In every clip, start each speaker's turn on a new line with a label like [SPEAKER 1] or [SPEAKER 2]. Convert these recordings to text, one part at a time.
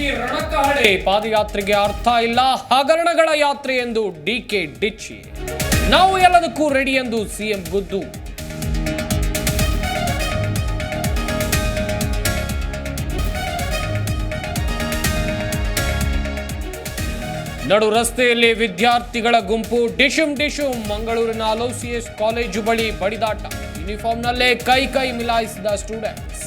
[SPEAKER 1] BJP ರಣಕಹಳೆ ಪಾದಯಾತ್ರೆಗೆ ಅರ್ಥ ಇಲ್ಲ, ಹಗರಣಗಳ ಯಾತ್ರೆ ಎಂದು ಡಿಕೆ ಡಿಚ್ಚಿ. ನಾವು ಎಲ್ಲದಕ್ಕೂ ರೆಡಿ ಎಂದು ಸಿಎಂ ಗುದ್ದು. ನಡು ರಸ್ತೆಯಲ್ಲಿ ವಿದ್ಯಾರ್ಥಿಗಳ ಗುಂಪು ಡಿಶುಮ್ ಡಿಶುಮ್. ಮಂಗಳೂರಿನ ಅಲೋಸಿಯಸ್ ಕಾಲೇಜು ಬಳಿ ಬಡಿದಾಟ. ಯೂನಿಫಾರ್ಮ್ನಲ್ಲೇ ಕೈ ಮಿಲಾಯಿಸಿದ ಸ್ಟೂಡೆಂಟ್ಸ್.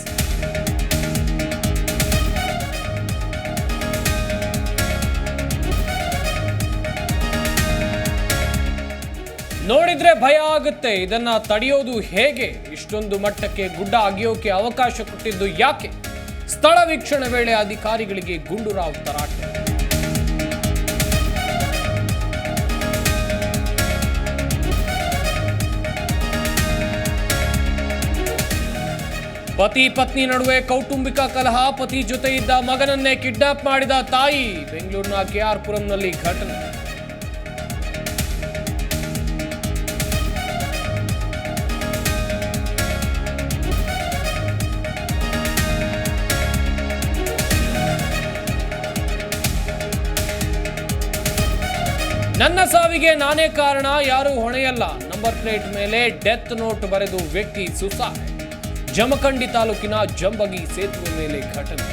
[SPEAKER 1] ನೋಡಿದ್ರೆ ಭಯ ಆಗುತ್ತೆ. ಇದನ್ನ ತಡೆಯೋದು ಹೇಗೆ? ಇಷ್ಟೊಂದು ಮಟ್ಟಕ್ಕೆ ಗುಡ್ಡ ಅಗೆಯೋಕೆ ಅವಕಾಶ ಕೊಟ್ಟಿದ್ದು ಯಾಕೆ? ಸ್ಥಳ ವೀಕ್ಷಣೆ ವೇಳೆ ಅಧಿಕಾರಿಗಳಿಗೆ ಗುಂಡೂರಾವ್ ತರಾಟೆ. ಪತಿ ಪತ್ನಿ ನಡುವೆ ಕೌಟುಂಬಿಕ ಕಲಹ. ಪತಿ ಜೊತೆ ಇದ್ದ ಮಗನನ್ನೇ ಕಿಡ್ನಾಪ್ ಮಾಡಿದ ತಾಯಿ. ಬೆಂಗಳೂರಿನ ಕೆಆರ್ ಪುರಂನಲ್ಲಿ ಘಟನೆ. ನನ್ನ ಸಾವಿಗೆ ನಾನೇ ಕಾರಣ, ಯಾರೂ ಹೊಣೆಯಲ್ಲ. ನಂಬರ್ ಪ್ಲೇಟ್ ಮೇಲೆ ಡೆತ್ ನೋಟ್ ಬರೆದು ವ್ಯಕ್ತಿ ಸುಸಾಯ್ಡ್. ಜಮಖಂಡಿ ತಾಲೂಕಿನ ಜಂಬಗಿ ಸೇತುವೆ ಮೇಲೆ ಘಟನೆ.